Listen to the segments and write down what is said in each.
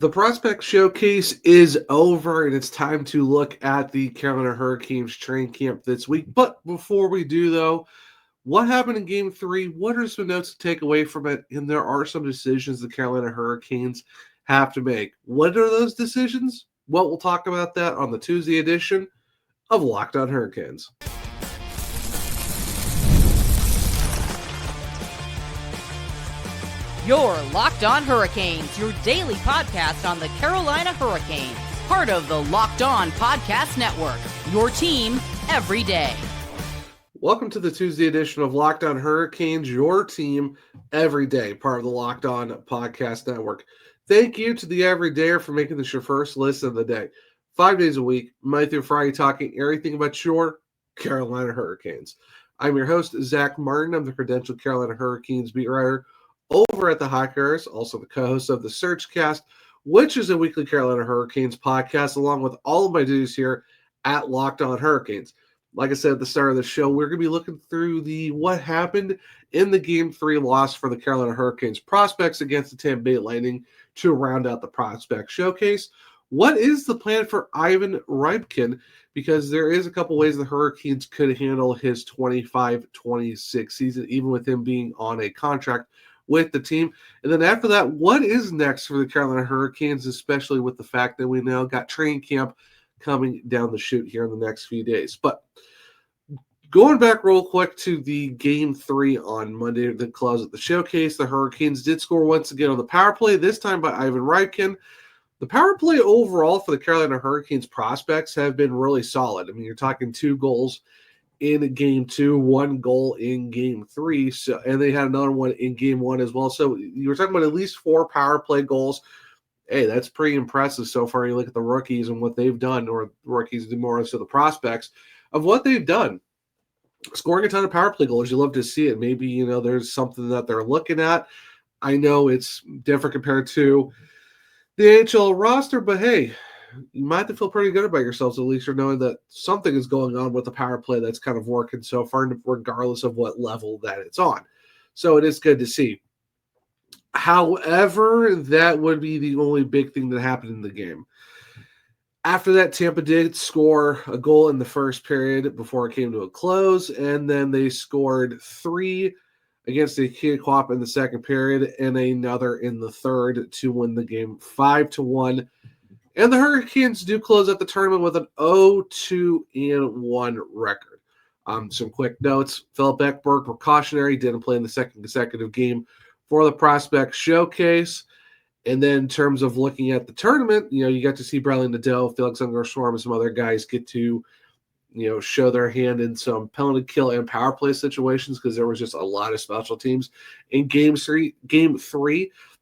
The prospect showcase is over, and it's time to look at the Carolina Hurricanes training camp this week. But before we do, though, what happened in Game 3? What are some notes to take away from it? And there are some decisions the Carolina Hurricanes have to make. What are those decisions? Well, we'll talk about that on the Tuesday edition of Locked On Hurricanes. You're Locked On Hurricanes, your daily podcast on the Carolina Hurricanes. Part of the Locked On Podcast Network, your team every day. Welcome to the Tuesday edition of Locked On Hurricanes, your team every day, part of the Locked On Podcast Network. Thank you to the Everydayer for making this your first listen of the day. 5 days a week, Monday through Friday, talking everything about your Carolina Hurricanes. I'm your host, Zach Martin. I'm the credentialed Carolina Hurricanes beat writer over at the Hawkers, also the co-host of the Searchcast, which is a weekly Carolina Hurricanes podcast, along with all of my duties here at Locked On Hurricanes. Like I said at the start of the show, we're going to be looking through what happened in the Game 3 loss for the Carolina Hurricanes prospects against the Tampa Bay Lightning to round out the prospect showcase. What is the plan for Ivan Ryabkin? Because there is a couple ways the Hurricanes could handle his 25-26 season, even with him being on a contract with the team. And then after that, what is next for the Carolina Hurricanes, especially with the fact that we now got training camp coming down the chute here in the next few days. But going back real quick to the Game 3 on Monday that closed at the showcase, the Hurricanes did score once again on the power play, this time by Ivan Ryabkin. The power play overall for the Carolina Hurricanes prospects have been really solid. I mean, you're talking 2 goals in Game 2, 1 goal in Game 3, and they had another one in Game 1 as well. So you were talking about at least 4 power play goals. Hey, that's pretty impressive so far. You look at the rookies and what they've done, or rookies more so the prospects of what they've done. Scoring a ton of power play goals, you love to see it. Maybe, there's something that they're looking at. I know it's different compared to the NHL roster, but hey, you might have to feel pretty good about yourselves. At least you're knowing that something is going on with the power play that's kind of working so far, regardless of what level that it's on. So it is good to see. However, that would be the only big thing that happened in the game. After that, Tampa did score a goal in the first period before it came to a close, and then they scored 3 against Nikita Quapp in the second period and another in the third to win the game 5-1. And the Hurricanes do close out the tournament with an 0-2-1 record. Some quick notes. Philip Ekberg, precautionary, didn't play in the second consecutive game for the prospect showcase. And then in terms of looking at the tournament, you got to see Bradley Nadeau, Felix Unger-Schwarm, and some other guys get to, show their hand in some penalty kill and power play situations because there was just a lot of special teams in Game 3.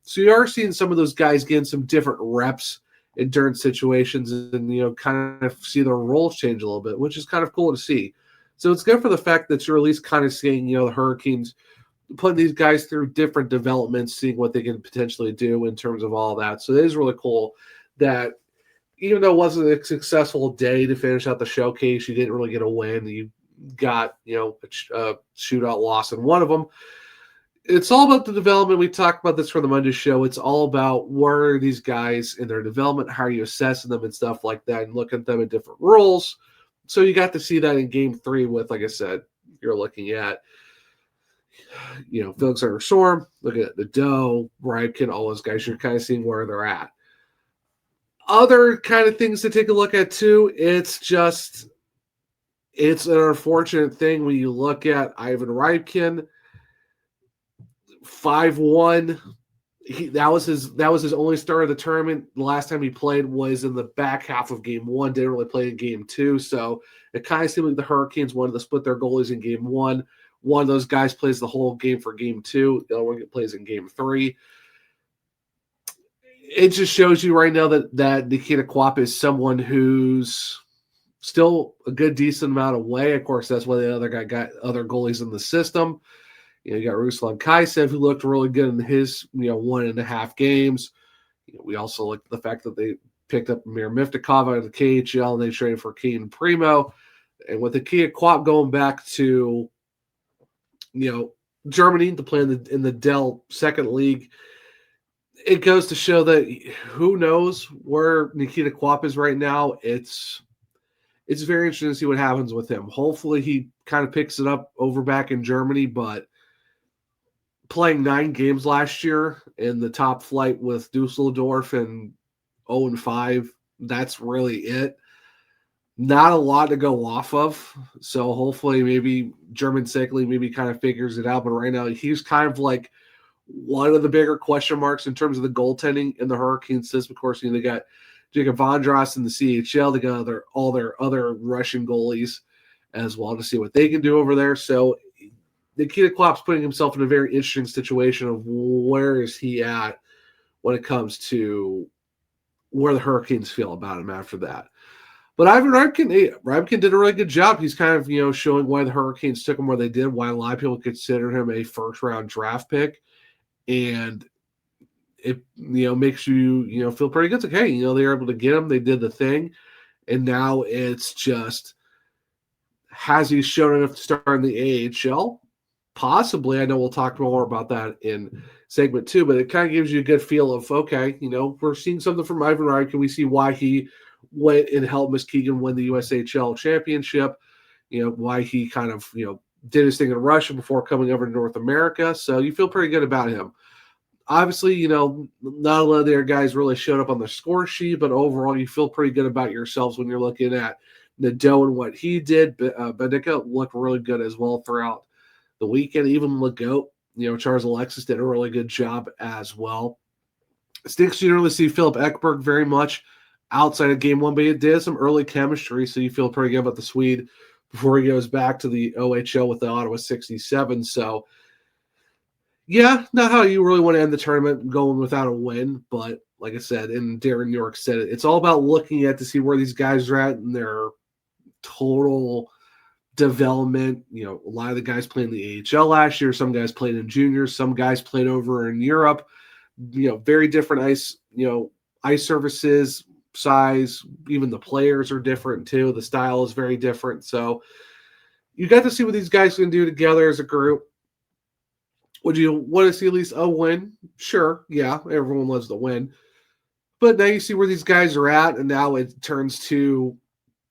So you are seeing some of those guys getting some different reps in certain situations and, kind of see their roles change a little bit, which is kind of cool to see. So it's good for the fact that you're at least kind of seeing, the Hurricanes putting these guys through different developments, seeing what they can potentially do in terms of all that. So it is really cool that even though it wasn't a successful day to finish out the showcase, you didn't really get a win. You got, a shootout loss in one of them. It's all about the development. We talked about this for the Monday show. It's all about where are these guys in their development, how are you assessing them and stuff like that, and look at them in different roles. So you got to see that in Game 3 with, like I said, you're looking at, Felix Unger-Schwarm, looking at Nadeau, Ryabkin, all those guys. You're kind of seeing where they're at. Other kind of things to take a look at too, it's an unfortunate thing when you look at Ivan Ryabkin, 5-1. That was his only start of the tournament. The last time he played was in the back half of Game 1. Didn't really play in Game 2. So it kind of seemed like the Hurricanes wanted to split their goalies in Game 1. One of those guys plays the whole game for Game 2. The other one plays in Game 3. It just shows you right now that Nikita Quapp is someone who's still a good, decent amount away. Of course, that's why the other guy got other goalies in the system. You got Ruslan Kaisev, who looked really good in his 1.5 games. We also looked at the fact that they picked up Mir Miftakov out of the KHL and they traded for Caden Primo. And with Nikita Quapp going back to Germany to play in the Dell second league, it goes to show that who knows where Nikita Quapp is right now. It's very interesting to see what happens with him. Hopefully he kind of picks it up over back in Germany, but playing 9 games last year in the top flight with Dusseldorf and 0-5, that's really it. Not a lot to go off of. So hopefully maybe German Sick League maybe kind of figures it out. But right now he's kind of like one of the bigger question marks in terms of the goaltending in the Hurricanes system. Of course, they got Jacob Vondras in the CHL. They got all their other Russian goalies as well to see what they can do over there. So Nikita Quapp's putting himself in a very interesting situation of where is he at when it comes to where the Hurricanes feel about him after that. But Ivan Ryabkin did a really good job. He's kind of, showing why the Hurricanes took him where they did, why a lot of people consider him a first-round draft pick. And it, makes you, feel pretty good. It's like, hey, they were able to get him. They did the thing. And now it's just, has he shown enough to start in the AHL? Possibly. I know we'll talk more about that in segment 2, but it kind of gives you a good feel of, okay, we're seeing something from Ivan Ryabkin. We see why he went and helped Muskegon win the USHL championship, why he kind of, did his thing in Russia before coming over to North America. So you feel pretty good about him. Obviously, not a lot of their guys really showed up on the score sheet, but overall you feel pretty good about yourselves when you're looking at Nadeau and what he did. Bendica looked really good as well throughout the weekend. Even Legault, Charles Alexis did a really good job as well. Stinks you don't really see Philip Ekberg very much outside of game 1, but he did some early chemistry, so you feel pretty good about the Swede before he goes back to the OHL with the Ottawa 67. So, yeah, not how you really want to end the tournament going without a win, but like I said, and Darren York said it, it's all about looking at to see where these guys are at in their total development. A lot of the guys played in the AHL last year, some guys played in juniors, some guys played over in Europe, very different ice surfaces, size, even the players are different too. The style is very different. So you got to see what these guys can do together as a group. Would you want to see at least a win? Sure. Yeah. Everyone loves the win. But now you see where these guys are at, and now it turns to,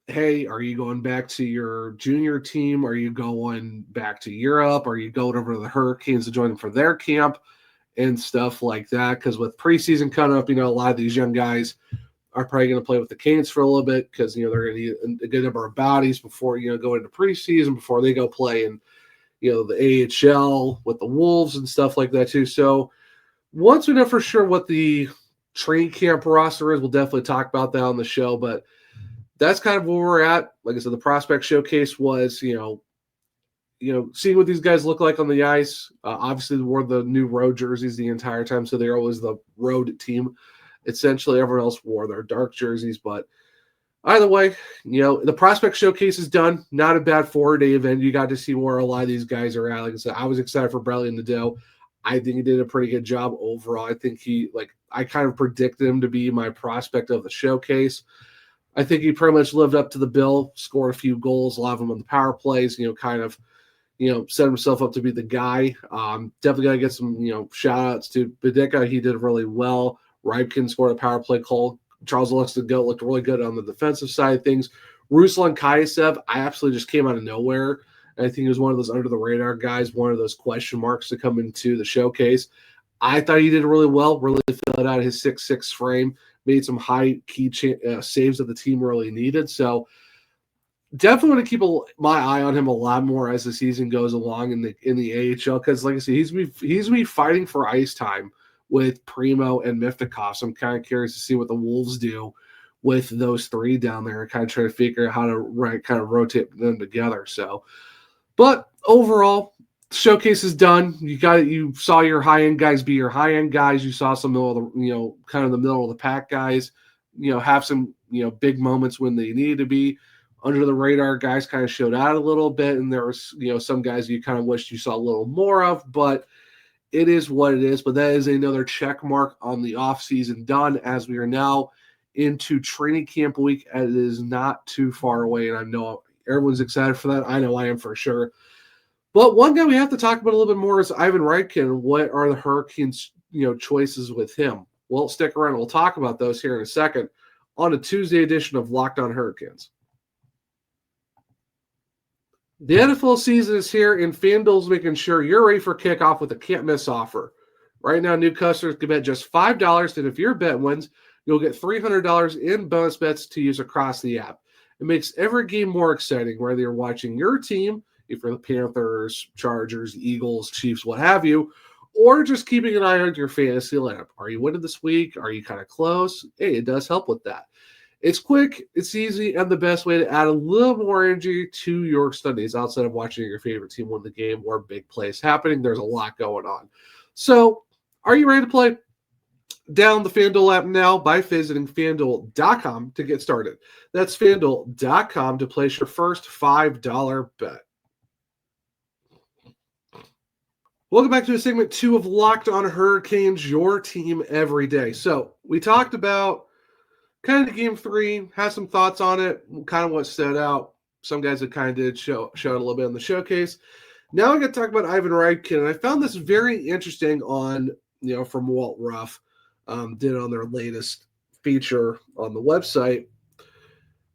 hey, are you going back to your junior team? Are you going back to Europe? Are you going over to the Hurricanes to join them for their camp and stuff like that? Because with preseason coming up, a lot of these young guys are probably going to play with the Canes for a little bit because, they're going to need a good number of bodies before, going into preseason, before they go play in, the AHL with the Wolves and stuff like that too. So once we know for sure what the training camp roster is, we'll definitely talk about that on the show, but that's kind of where we're at. Like I said, the prospect showcase was, seeing what these guys look like on the ice. Obviously, they wore the new road jerseys the entire time, so they're always the road team. Essentially, everyone else wore their dark jerseys, but either way, the prospect showcase is done. Not a bad 4-day event. You got to see where a lot of these guys are at. Like I said, I was excited for Bradley Nadeau. I think he did a pretty good job overall. I think I kind of predicted him to be my prospect of the showcase. I think he pretty much lived up to the bill, scored a few goals, a lot of them on the power plays, kind of, set himself up to be the guy. Definitely got to get some, shout outs to Bendica. He did really well. Ryabkin scored a power play goal. Charles Alexis looked really good on the defensive side of things. Ruslan Kayasev, I absolutely just came out of nowhere. And I think he was one of those under-the-radar guys, one of those question marks to come into the showcase. I thought he did really well, really filled out his 6'6" frame, made some high-key saves that the team really needed. So definitely want to keep my eye on him a lot more as the season goes along in the AHL because, like I said, he's going to be fighting for ice time with Primo and Miftakov. So I'm kind of curious to see what the Wolves do with those three down there and kind of try to figure out how to kind of rotate them together. So, but overall, showcase is done. You saw your high-end guys be your high-end guys. You saw some of the, kind of the middle of the pack guys, have some, big moments when they needed to be. Under the radar guys kind of showed out a little bit, and there was, some guys you kind of wished you saw a little more of, but it is what it is. But that is another check mark on the offseason done as we are now into training camp week. It is not too far away, and I know everyone's excited for that. I know I am for sure. But one guy we have to talk about a little bit more is Ivan Ryabkin. What are the Hurricanes choices with him. Well, stick around. We'll talk about those here in a second on a Tuesday edition of Locked On Hurricanes. The NFL season is here, and FanDuel's making sure you're ready for kickoff with a can't-miss offer. Right now, new customers can bet just $5, and if your bet wins, you'll get $300 in bonus bets to use across the app. It makes every game more exciting, whether you're watching your team, if you're the Panthers, Chargers, Eagles, Chiefs, what have you, or just keeping an eye on your fantasy lineup. Are you winning this week? Are you kind of close? Hey, it does help with that. It's quick, it's easy, and the best way to add a little more energy to your Sundays outside of watching your favorite team win the game or big plays happening. There's a lot going on. So, are you ready to play? Download the FanDuel app now by visiting FanDuel.com to get started. That's FanDuel.com to place your first $5 bet. Welcome back to segment 2 of Locked On Hurricanes, your team every day. So, we talked about kind of game 3, had some thoughts on it, kind of what stood out. Some guys that kind of did show it a little bit in the showcase. Now I'm going to talk about Ivan Ryabkin, and I found this very interesting on, from Walt Ruff, did on their latest feature on the website.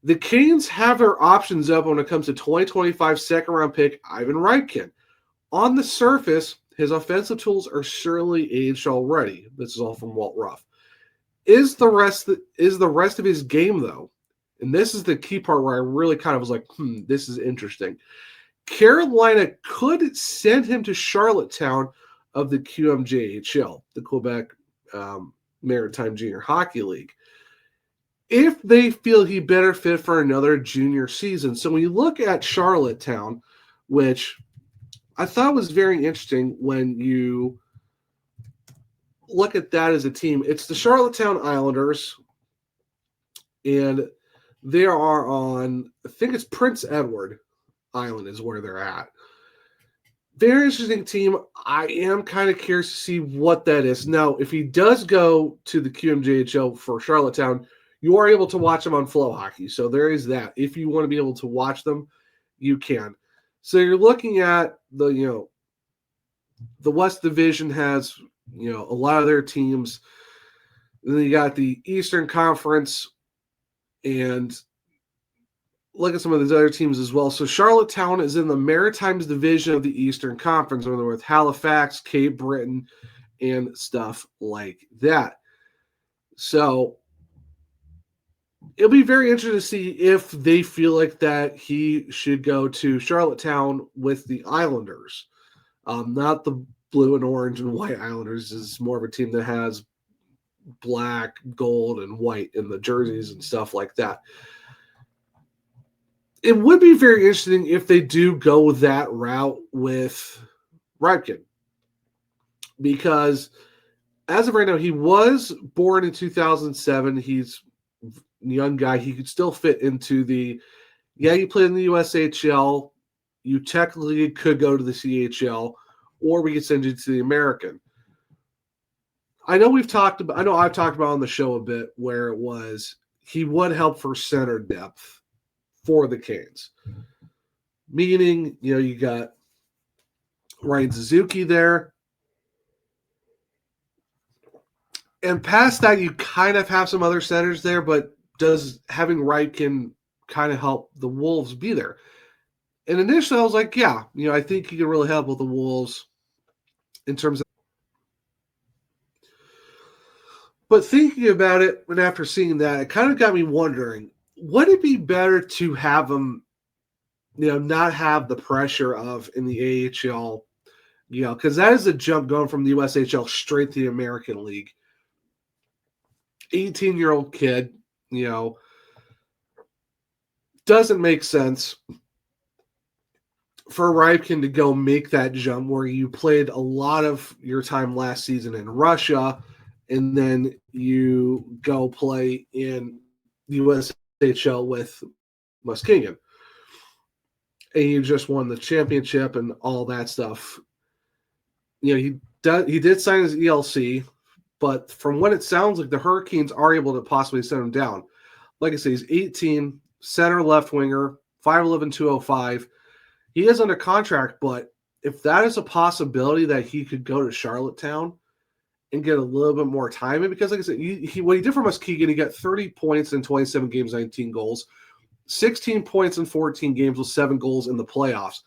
The Canes have their options up when it comes to 2025 second-round pick Ivan Ryabkin. On the surface, his offensive tools are surely aged already. This is all from Walt Ruff. Is the rest of his game, though? And this is the key part where I really kind of was like, this is interesting. Carolina could send him to Charlottetown of the QMJHL, the Quebec Maritime Junior Hockey League, if they feel he better fit for another junior season. So when you look at Charlottetown, which I thought was very interesting when you look at that as a team, it's the Charlottetown Islanders, and they are on, I think it's Prince Edward Island is where they're at. Very interesting team. I am kind of curious to see what that is. Now, if he does go to the QMJHL for Charlottetown, you are able to watch them on Flow Hockey. So there is that. If you want to be able to watch them, you can. So you're looking at the West Division has, a lot of their teams. And then you got the Eastern Conference, and look at some of these other teams as well. So Charlottetown is in the Maritimes division of the Eastern Conference, with Halifax, Cape Breton, and stuff like that. So it'll be very interesting to see if they feel like that he should go to Charlottetown with the Islanders. Not the blue and orange and white Islanders. Is more of a team that has black, gold, and white in the jerseys and stuff like that. It would be very interesting if they do go that route with Ryabkin, because as of right now, he was born in 2007. He's a young guy. He could still fit into you played in the USHL. You technically could go to the CHL, or we could send you to the American. I know I've talked about on the show a bit where it was he would help for center depth for the Canes. Meaning, you got Ryan Suzuki there. And past that, you kind of have some other centers there, but does having Ryabkin kind of help the Wolves be there? And initially I was like, yeah, I think he can really help with the Wolves in terms of. But thinking about it, and after seeing that, it kind of got me wondering, would it be better to have him, not have the pressure of in the AHL, because that is a jump going from the USHL straight to the American League. 18-year-old kid, doesn't make sense for Ryabkin to go make that jump where you played a lot of your time last season in Russia, and then you go play in the USHL with Muskegon. And you just won the championship and all that stuff. He did sign his ELC, but from what it sounds like, the Hurricanes are able to possibly send him down. Like I say, he's 18, center left winger, 5'11", 205. He is under contract, but if that is a possibility that he could go to Charlottetown and get a little bit more time. And because, like I said, what he did for Muskegon, he got 30 points in 27 games, 19 goals, 16 points in 14 games with 7 goals in the playoffs.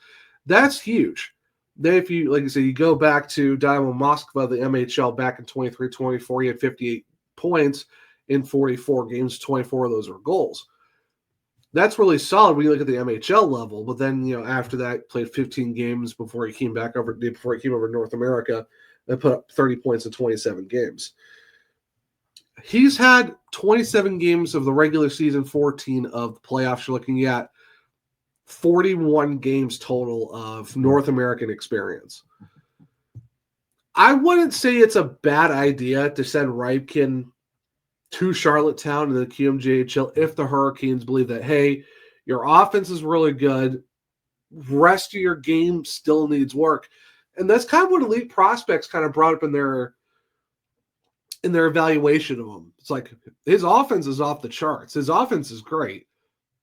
That's huge. Then if you, like I said, you go back to Dynamo Moskva, the MHL back in 23-24, he had 58 points in 44 games, 24 of those were goals. That's really solid when you look at the MHL level. But then, after that, played 15 games before he came over to North America and put up 30 points in 27 games. He's had 27 games of the regular season, 14 of the playoffs. You're looking at 41 games total of North American experience. I wouldn't say it's a bad idea to send Ryabkin to Charlottetown in the QMJHL if the Hurricanes believe that, hey, your offense is really good, rest of your game still needs work. And that's kind of what elite prospects kind of brought up in their evaluation of him. It's like his offense is off the charts. His offense is great.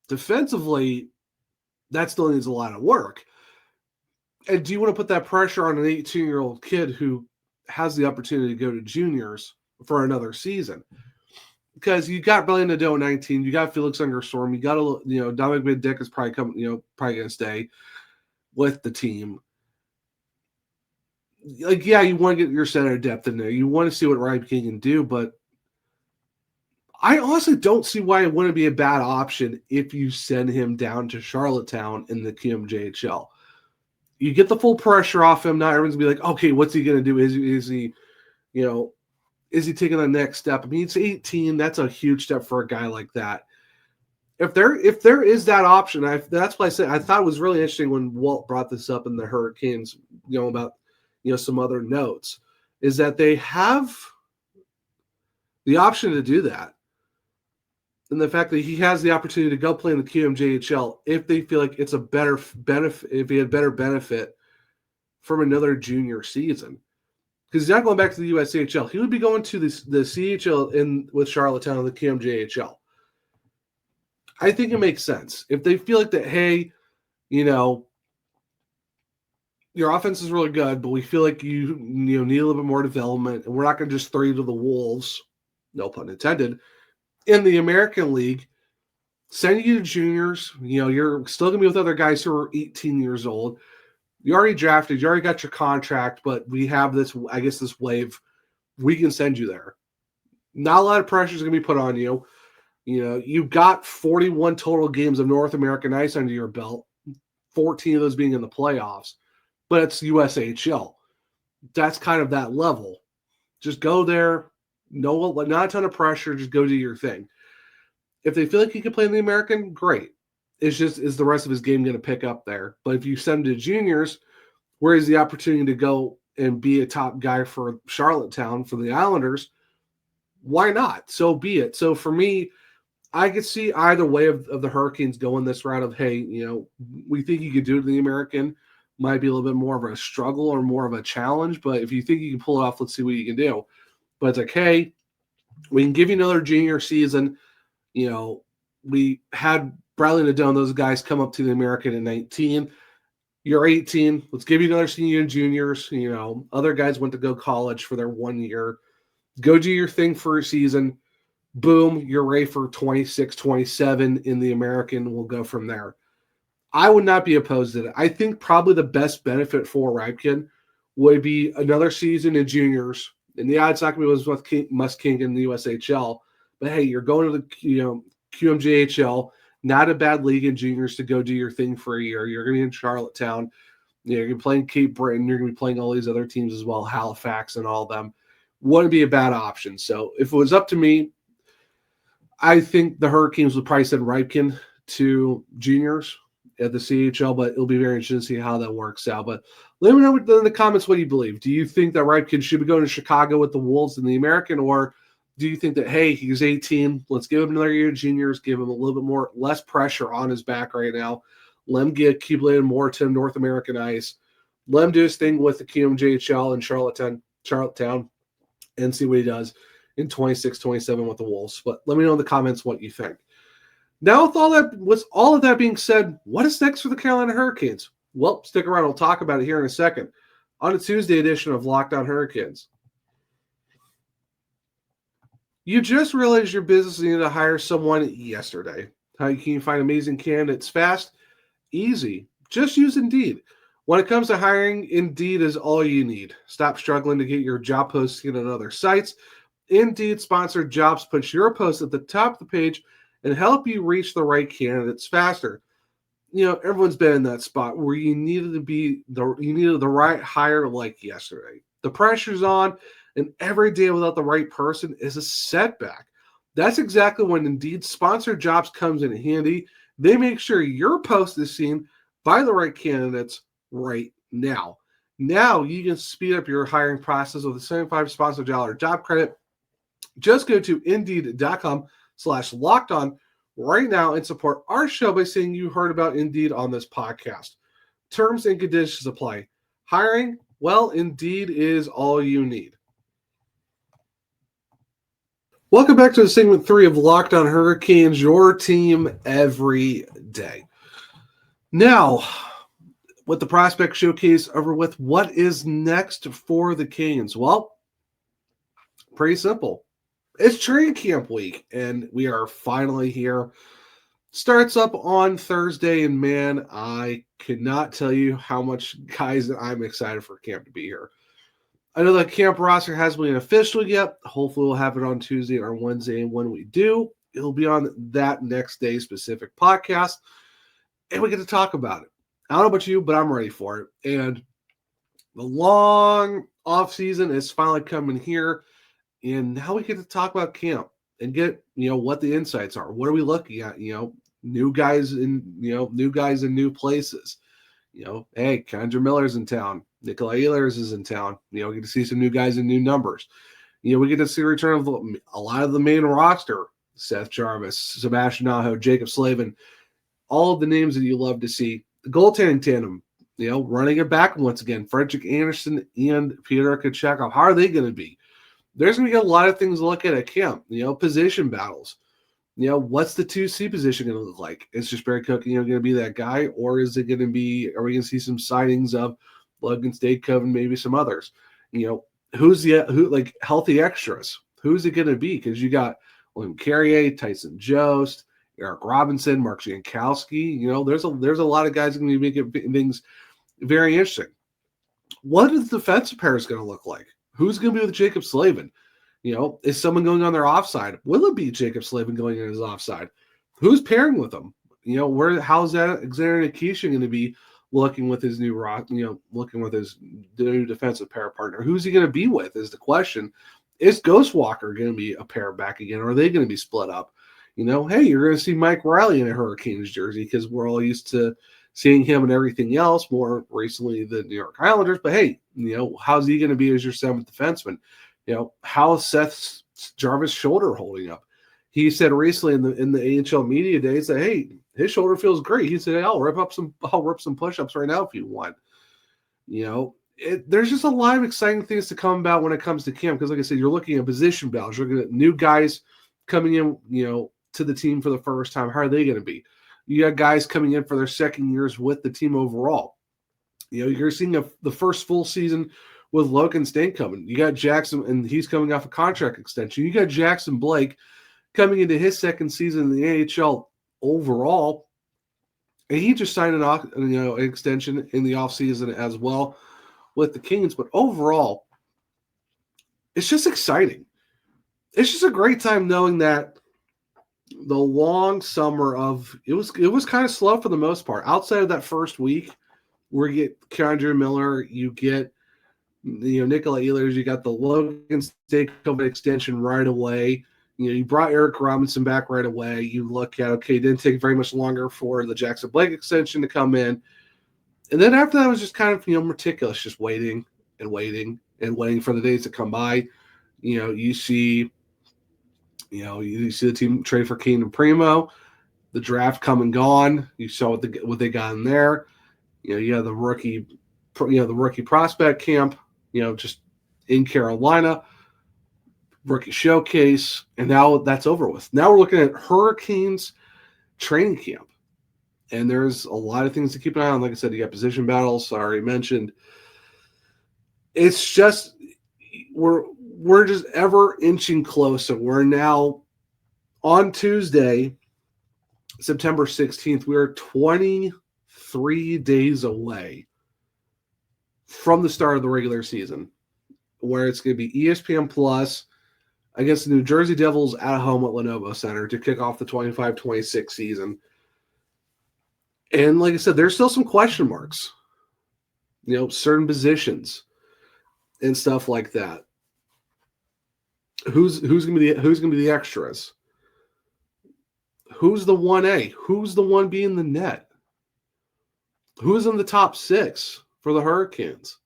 Defensively, that still needs a lot of work. And do you want to put that pressure on an 18-year-old kid who has the opportunity to go to juniors for another season? Because you got Billy Nadeau at 19, you got Felix Ungerstorm, you got Dominic Van-Dyck is probably coming, probably going to stay with the team. Like, yeah, you want to get your center depth in there. You want to see what Ryabkin can do, but I honestly don't see why it wouldn't be a bad option if you send him down to Charlottetown in the QMJHL. You get the full pressure off him. Now everyone's going to be like, okay, what's he going to do? Is he taking the next step? I mean, it's 18. That's a huge step for a guy like that. If there is that option, that's why I said I thought it was really interesting when Walt brought this up in the Hurricanes, about some other notes, is that they have the option to do that. And the fact that he has the opportunity to go play in the QMJHL if they feel like it's a better benefit, if he had better benefit from another junior season. Because he's not going back to the USHL. He would be going to the CHL with Charlottetown in the QMJHL. I think it makes sense. If they feel like that, hey, your offense is really good, but we feel like you need a little bit more development, and we're not going to just throw you to the wolves, no pun intended, in the American League, send you to juniors. You're still going to be with other guys who are 18 years old. You already drafted. You already got your contract, but we have this wave. We can send you there. Not a lot of pressure is going to be put on you. You've got 41 total games of North American ice under your belt, 14 of those being in the playoffs, but it's USHL. That's kind of that level. Just go there. Not a ton of pressure. Just go do your thing. If they feel like he can play in the American, great. It's just, is the rest of his game going to pick up there? But if you send him to juniors, where is the opportunity to go and be a top guy for Charlottetown, for the Islanders? Why not? So be it. So for me, I could see either way of the Hurricanes going this route of, hey, we think you could do it in the American. Might be a little bit more of a struggle or more of a challenge, but if you think you can pull it off, let's see what you can do. But it's like, hey, we can give you another junior season. We had Bradley Nadeau and those guys come up to the American at 19. You're 18. Let's give you another senior and juniors. Other guys went to go college for their 1 year. Go do your thing for a season. Boom, you're ready for 26, 27 in the American. We'll go from there. I would not be opposed to it. I think probably the best benefit for Ryabkin would be another season in juniors. And yeah, it's not going to be with Muskegon in the USHL. But hey, you're going to the QMJHL, not a bad league in juniors to go do your thing for a year. You're going to be in Charlottetown. You're going to be playing Cape Breton. You're going to be playing all these other teams as well, Halifax and all of them. Wouldn't be a bad option. So if it was up to me, I think the Hurricanes would probably send Ryabkin to juniors at the CHL, but it'll be very interesting to see how that works out. But let me know in the comments what you believe. Do you think that Ryabkin should be going to Chicago with the Wolves in the American, or do you think that, hey, he's 18, let's give him another year of juniors, give him a little bit less pressure on his back right now, let him get accumulated more to North American ice, let him do his thing with the QMJHL and Charlottetown, and see what he does in 26, 27 with the Wolves. But let me know in the comments what you think. Now, with all of that being said, what is next for the Carolina Hurricanes? Well, stick around. We'll talk about it here in a second on a Tuesday edition of Locked On Hurricanes. You just realized your business needed to hire someone yesterday. How can you find amazing candidates fast? Easy. Just use Indeed. When it comes to hiring, Indeed is all you need. Stop struggling to get your job posting on other sites. Indeed sponsored jobs puts your post at the top of the page and help you reach the right candidates faster. Everyone's been in that spot where you needed the right hire like yesterday. The pressure's on, and every day without the right person is a setback. That's exactly when Indeed sponsored jobs comes in handy. They make sure your post is seen by the right candidates right now. Now you can speed up your hiring process with a $75 sponsored job credit. Just go to Indeed.com/lockedon right now and support our show by saying you heard about Indeed on this podcast. Terms and conditions apply. Hiring, well, Indeed is all you need. Welcome back to segment 3 of Locked On Hurricanes, your team every day. Now, with the prospect showcase over with, what is next for the Canes? Well, pretty simple. It's training camp week, and we are finally here. Starts up on Thursday, and man, I could not tell you how much, guys, I'm excited for camp to be here. I know the camp roster hasn't been official yet. Hopefully we'll have it on Tuesday or Wednesday, and when we do, it'll be on that next day specific podcast, and we get to talk about it. I don't know about you, but I'm ready for it. And the long off season is finally coming here. And now we get to talk about camp and get, what the insights are. What are we looking at? New guys in new places. Hey, Kendra Miller's in town. Nikolai Ehlers is in town. We get to see some new guys in new numbers. We get to see a return of a lot of the main roster. Seth Jarvis, Sebastian Aho, Jacob Slavin, all of the names that you love to see. The goaltending tandem, running it back once again. Frederick Anderson and Peter Kachekov. How are they going to be? There's going to be a lot of things to look at camp, position battles. What's the 2C position going to look like? Is just Barry Cook, going to be that guy, or is it going to be, are we going to see some sightings of Logan Statecove and maybe some others? Who healthy extras? Who's it going to be? Because you got William Carrier, Tyson Jost, Eric Robinson, Mark Jankowski. There's a lot of guys going to be making things very interesting. What is the defensive pairs going to look like? Who's going to be with Jacob Slavin? Is someone going on their offside? Will it be Jacob Slavin going on his offside? Who's pairing with him? How's that Alexander Nikisha going to be looking with his new defensive pair partner? Who's he going to be with is the question. Is Ghost Walker going to be a pair back again, or are they going to be split up? Hey, you're going to see Mike Riley in a Hurricanes jersey because we're all used to seeing him and everything else, more recently the New York Islanders. But hey, how's he going to be as your seventh defenseman? How's Seth Jarvis' shoulder holding up? He said recently in the AHL media days that, hey, his shoulder feels great. He said, hey, I'll rip some push-ups right now if you want. There's just a lot of exciting things to come about when it comes to camp because, like I said, you're looking at position battles. You're looking at new guys coming in, to the team for the first time. How are they going to be? You got guys coming in for their second years with the team overall. You're seeing the first full season with Logan Stain coming. You got Jackson, and he's coming off a contract extension. You got Jackson Blake coming into his second season in the AHL overall, and he just signed an extension in the offseason as well with the Kings. But overall, it's just exciting. It's just a great time knowing that the long summer of it was kind of slow for the most part. Outside of that first week, where you get Kendra Miller, you get Nikolai Ehlers, you got the Logan Statecove extension right away. You brought Eric Robinson back right away. You look at, okay, it didn't take very much longer for the Jackson Blake extension to come in. And then after that, it was just kind of, meticulous, just waiting and waiting and waiting for the days to come by. You see the team trade for Kane and Primo, the draft come and gone. You saw what they got in there. You have the rookie prospect camp, just in Carolina, rookie showcase, and now that's over with. Now we're looking at Hurricanes training camp, and there's a lot of things to keep an eye on. Like I said, you got position battles. I already mentioned. It's just we're we're just ever inching closer. We're now on Tuesday, September 16th. We are 23 days away from the start of the regular season, where it's going to be ESPN Plus against the New Jersey Devils at home at Lenovo Center to kick off the 25-26 season. And like I said, there's still some question marks, certain positions and stuff like that. Who's going to be the extras? Who's the 1A? Who's the one being the net? Who's in the top 6 for the Hurricanes?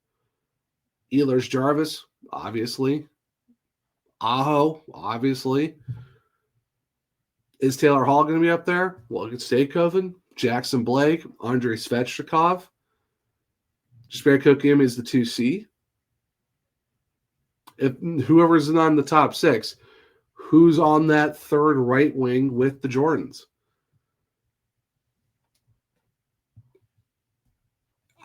Ehlers Jarvis, obviously. Aho, obviously. Is Taylor Hall going to be up there? Logan Staykoven, Jackson Blake, Andrei Svechnikov. Jesperi Kotkaniemi is the 2C. If whoever's not in the top 6, who's on that third right wing with the Jordans?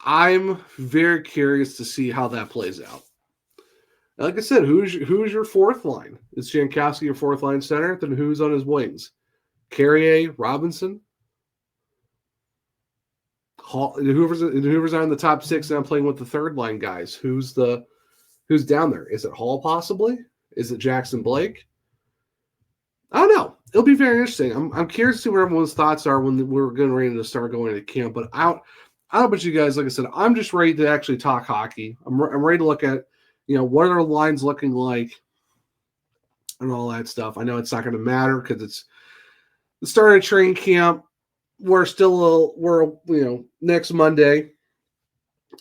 I'm very curious to see how that plays out. Like I said, who's your fourth line? Is Jankowski your fourth line center? Then who's on his wings? Carrier, Robinson? Hall, whoever's on the top 6 and I'm playing with the third line guys. Who's down there? Is it Hall possibly? Is it Jackson Blake? I don't know. It'll be very interesting. I'm curious to see what everyone's thoughts are when we're getting ready to start going to camp. But I don't know about you guys. Like I said, I'm just ready to actually talk hockey. I'm ready to look at, what are the lines looking like and all that stuff. I know it's not going to matter because it's the start of training camp. We're next Monday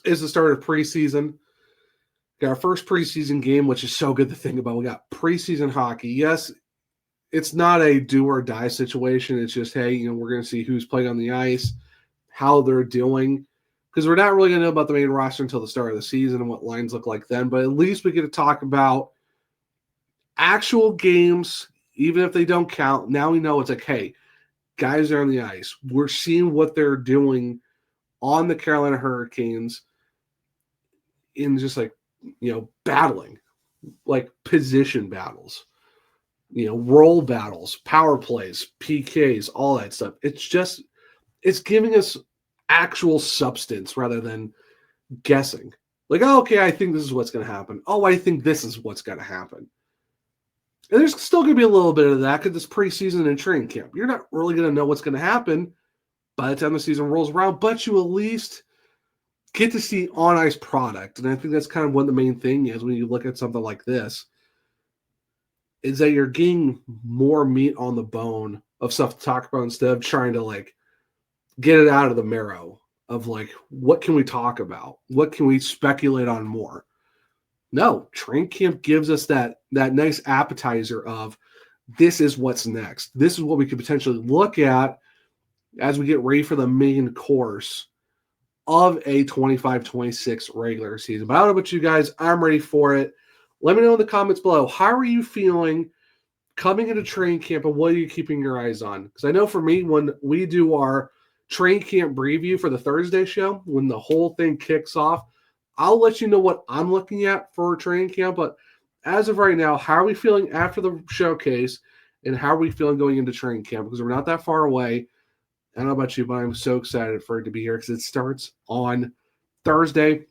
is the start of preseason. Got our first preseason game, which is so good to think about. We got preseason hockey. Yes, it's not a do or die situation. It's just, hey, we're going to see who's playing on the ice, how they're doing, because we're not really going to know about the main roster until the start of the season and what lines look like then. But at least we get to talk about actual games, even if they don't count. Now we know it's like, hey, guys are on the ice. We're seeing what they're doing on the Carolina Hurricanes in just battling, like position battles, role battles, power plays, PKs, all that stuff. It's giving us actual substance rather than guessing. Like, oh, okay, I think this is what's going to happen. Oh, I think this is what's going to happen. And there's still going to be a little bit of that because it's preseason and training camp. You're not really going to know what's going to happen by the time the season rolls around, but you at least get to see on-ice product. And I think that's kind of what the main thing is when you look at something like this, is that you're getting more meat on the bone of stuff to talk about instead of trying to, get it out of the marrow of, what can we talk about? What can we speculate on more? No, training camp gives us that nice appetizer of this is what's next. This is what we could potentially look at as we get ready for the main course of a 25-26 regular season. But I don't know about you guys. I'm ready for it. Let me know in the comments below. How are you feeling coming into training camp, and what are you keeping your eyes on? Because I know for me, when we do our training camp preview for the Thursday show, when the whole thing kicks off, I'll let you know what I'm looking at for training camp. But as of right now, how are we feeling after the showcase, and how are we feeling going into training camp? Because we're not that far away. I don't know about you, but I'm so excited for it to be here because it starts on Thursday.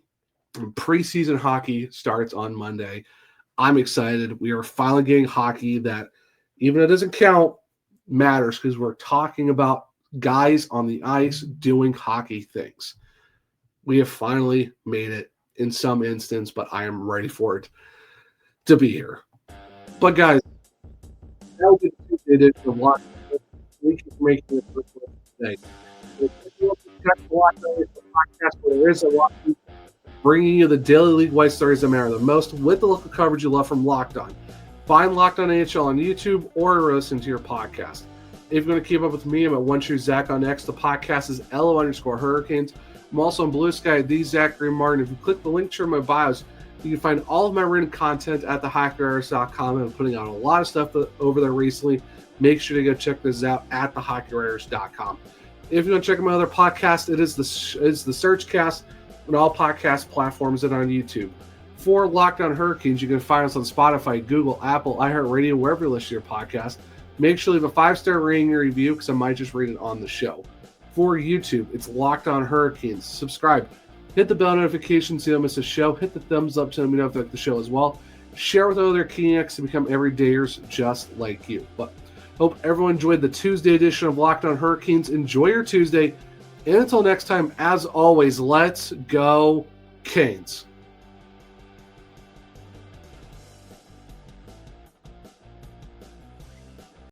And preseason hockey starts on Monday. I'm excited. We are finally getting hockey that, even if it doesn't count, matters because we're talking about guys on the ice doing hockey things. We have finally made it in some instance, but I am ready for it to be here. But guys, that will be the edition of Locked On. Thank you for making it today. If you want to check the Locked On podcast, where there is a lot of bringing you the daily league wide stories that matter the most with the local coverage you love from Locked On. Find Locked On NHL on YouTube or listen to your podcast. If you're going to keep up with me, I'm at OneTrueZach on X. The podcast is LO_Hurricanes. I'm also on Blue Sky, the Zachary Martin. If you click the link to my bios, you can find all of my written content at thehockeyWriters.com. I'm putting out a lot of stuff over there recently. Make sure to go check this out at thehockeyWriters.com. If you want to check out my other podcast, it's the Searchcast on all podcast platforms and on YouTube. For Locked On Hurricanes, you can find us on Spotify, Google, Apple, iHeartRadio, wherever you listen to your podcast. Make sure you leave a 5-star rating and review because I might just read it on the show. For YouTube, it's Locked On Hurricanes. Subscribe. Hit the bell notification so you don't miss a show. Hit the thumbs up to let me know if you like the show as well. Share with other Keniacs to become everydayers just like you. But hope everyone enjoyed the Tuesday edition of Locked On Hurricanes. Enjoy your Tuesday. And until next time, as always, let's go Canes.